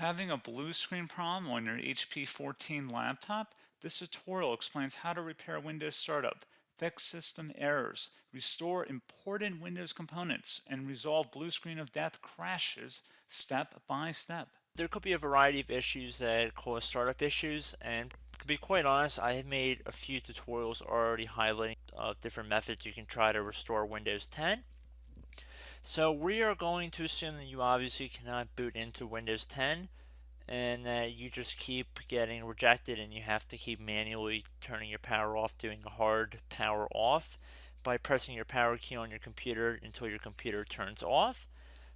Having a blue screen problem on your HP 14 laptop? This tutorial explains how to repair Windows startup, fix system errors, restore important Windows components, and resolve blue screen of death crashes step by step. There could be a variety of issues that cause startup issues, and to be quite honest, I have made a few tutorials already highlighting different methods you can try to restore Windows 10. So we are going to assume that you obviously cannot boot into Windows 10 and that you just keep getting rejected and you have to keep manually turning your power off, doing a hard power off by pressing your power key on your computer until your computer turns off.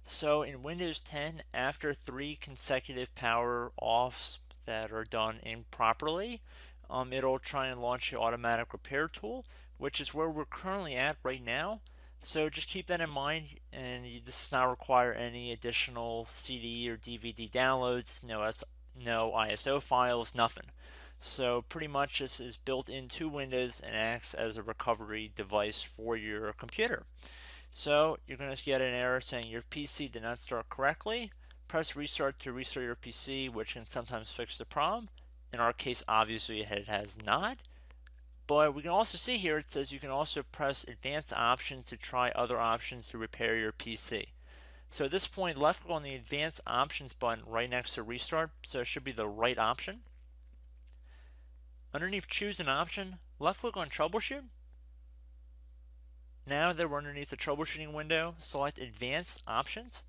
So in Windows 10, after 3 consecutive power offs that are done improperly, it'll try and launch the automatic repair tool, which is where we're currently at right now. So just keep that in mind, and this does not require any additional CD or DVD downloads, no ISO files, nothing. So pretty much this is built into Windows and acts as a recovery device for your computer. So you're going to get an error saying your PC did not start correctly. Press restart to restart your PC, which can sometimes fix the problem. In our case, obviously it has not. But we can also see here it says you can also press advanced options to try other options to repair your PC. So at this point, left click on the advanced options button right next to restart, so it should be the right option. Underneath choose an option, left click on troubleshoot. Now that we're underneath the troubleshooting window, select advanced options.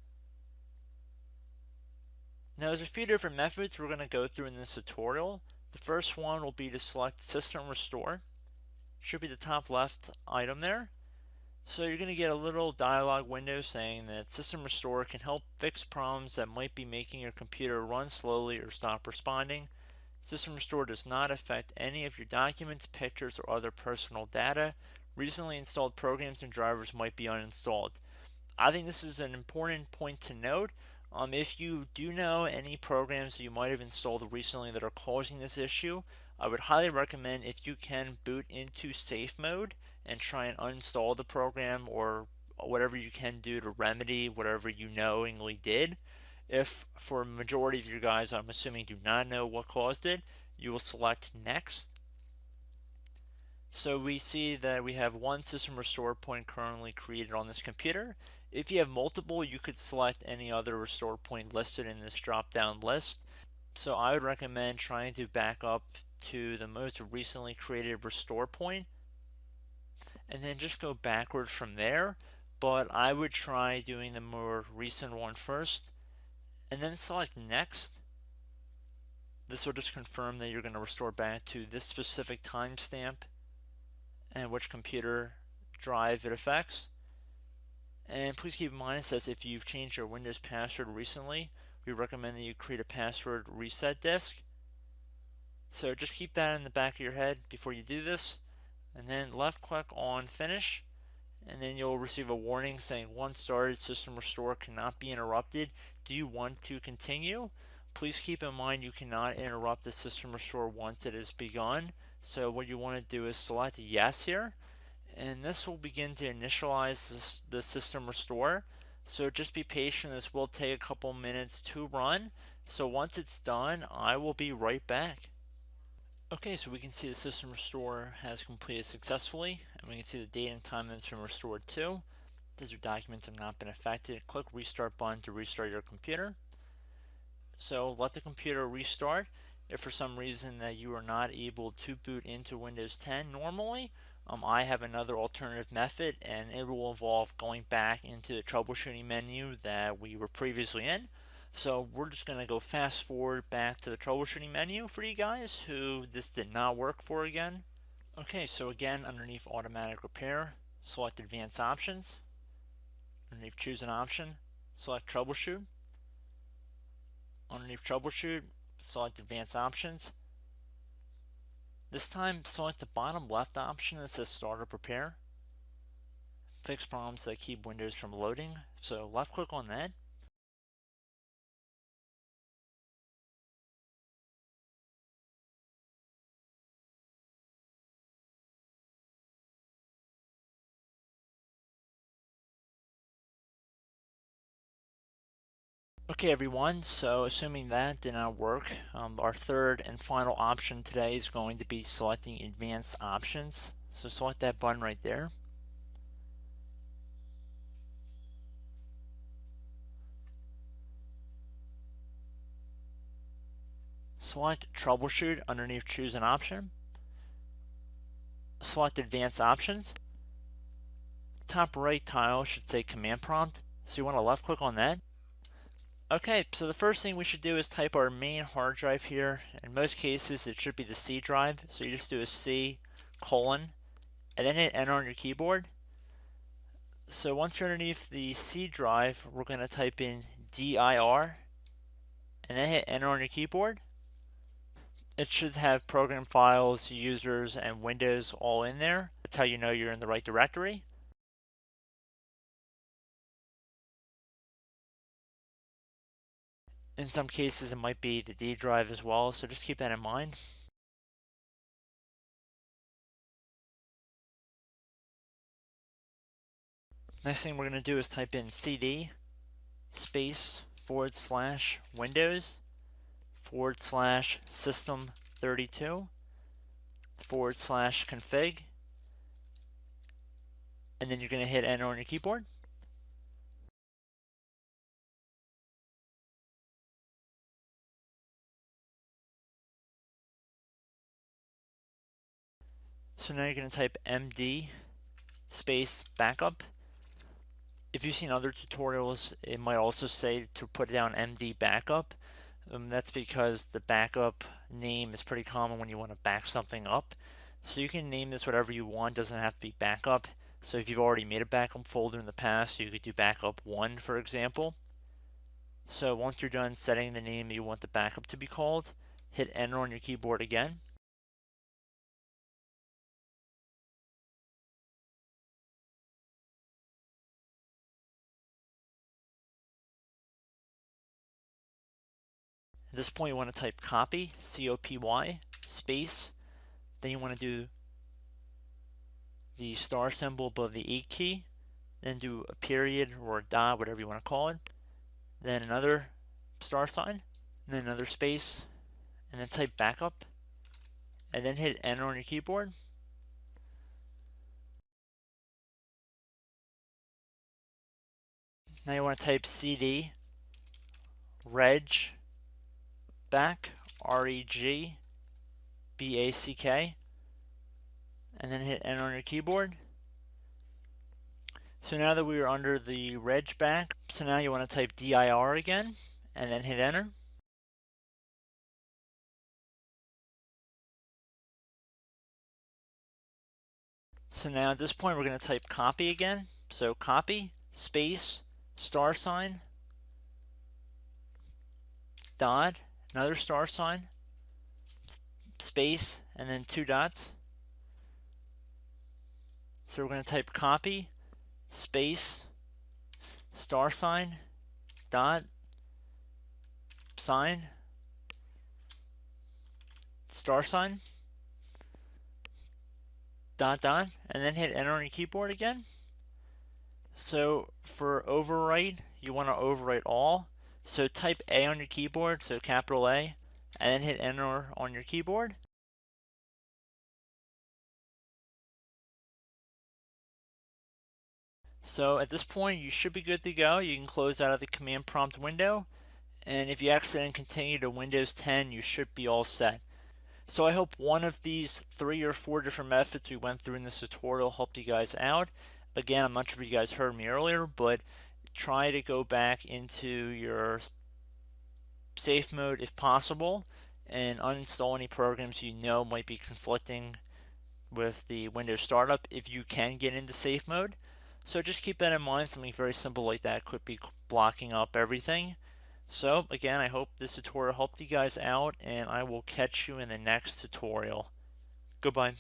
Now there's a few different methods we're going to go through in this tutorial. The first one will be to select System Restore. Should be the top left item there. So you're going to get a little dialog window saying that System Restore can help fix problems that might be making your computer run slowly or stop responding. System Restore does not affect any of your documents, pictures, or other personal data. Recently installed programs and drivers might be uninstalled. I think this is an important point to note. If you do know any programs that you might have installed recently that are causing this issue, I would highly recommend if you can boot into safe mode and try and uninstall the program or whatever you can do to remedy whatever you knowingly did. If for a majority of you guys, I'm assuming do not know what caused it, you will select next. So we see that we have one system restore point currently created on this computer. If you have multiple, you could select any other restore point listed in this drop down list. So I would recommend trying to back up to the most recently created restore point and then just go backwards from there. But I would try doing the more recent one first and then select next. This will just confirm that you're going to restore back to this specific timestamp and which computer drive it affects. And please keep in mind it says if you've changed your Windows password recently, we recommend that you create a password reset disk. So just keep that in the back of your head before you do this, and then left click on finish, and then you'll receive a warning saying once started, system restore cannot be interrupted. Do you want to continue? Please keep in mind you cannot interrupt the system restore once it is begun. So what you want to do is select yes here, and this will begin to initialize the system restore. So just be patient, this will take a couple minutes to run. So once it's done, I will be right back. Okay, so we can see the system restore has completed successfully, and we can see the date and time that it's been restored to. These documents have not been affected. Click restart button to restart your computer. So let the computer restart. If for some reason that you are not able to boot into Windows 10 normally, I have another alternative method, and it will involve going back into the troubleshooting menu that we were previously in. So we're just going to go fast forward back to the troubleshooting menu for you guys who this did not work for again. Okay, so again, underneath automatic repair, select advanced options. Underneath choose an option, select troubleshoot. Underneath troubleshoot, select advanced options. This time select the bottom left option that says startup repair. Fix problems that keep Windows from loading. So left click on that. Okay everyone, so assuming that did not work, our third and final option today is going to be selecting advanced options. So select that button right there. Select troubleshoot underneath choose an option. Select advanced options. Top right tile should say command prompt, so you want to left click on that. Okay, so the first thing we should do is type our main hard drive here. In most cases it should be the C drive, so you just do a C colon and then hit enter on your keyboard. So once you're underneath the C drive, we're going to type in dir and then hit enter on your keyboard. It should have program files, users, and Windows all in there. That's how you know you're in the right directory. In some cases, it might be the D drive as well, so just keep that in mind. Next thing we're going to do is type in cd space / Windows / system 32 / config, and then you're going to hit enter on your keyboard. So now you're going to type md space backup. If you've seen other tutorials, it might also say to put down md backup. That's because the backup name is pretty common when you want to back something up. So you can name this whatever you want, doesn't have to be backup. So if you've already made a backup folder in the past, you could do backup 1, for example. So once you're done setting the name you want the backup to be called, hit enter on your keyboard again. At this point you want to type copy, C-O-P-Y, space, then you want to do the star symbol above the 8 key, then do a period or a dot, whatever you want to call it, then another star sign, and then another space, and then type backup, and then hit enter on your keyboard. Now you want to type cd reg back, REG BACK, and then hit enter on your keyboard. So now that we are under the reg back, so now you want to type dir again, and then hit enter. So now at this point we're going to type copy again. So copy, space, star sign, dot, another star sign, space, and then 2 dots. So we're going to type copy, space, star sign, dot, sign, star sign, dot, dot, and then hit enter on your keyboard again. So for overwrite, you want to overwrite all. So type A on your keyboard, so capital A, and then hit enter on your keyboard. So at this point, you should be good to go. You can close out of the command prompt window. And if you accidentally continue to Windows 10, you should be all set. So I hope one of these 3 or 4 different methods we went through in this tutorial helped you guys out. Again, I'm not sure if you guys heard me earlier, but try to go back into your safe mode if possible and uninstall any programs you know might be conflicting with the Windows startup if you can get into safe mode. So just keep that in mind. Something very simple like that could be blocking up everything. So again, I hope this tutorial helped you guys out, and I will catch you in the next tutorial. Goodbye.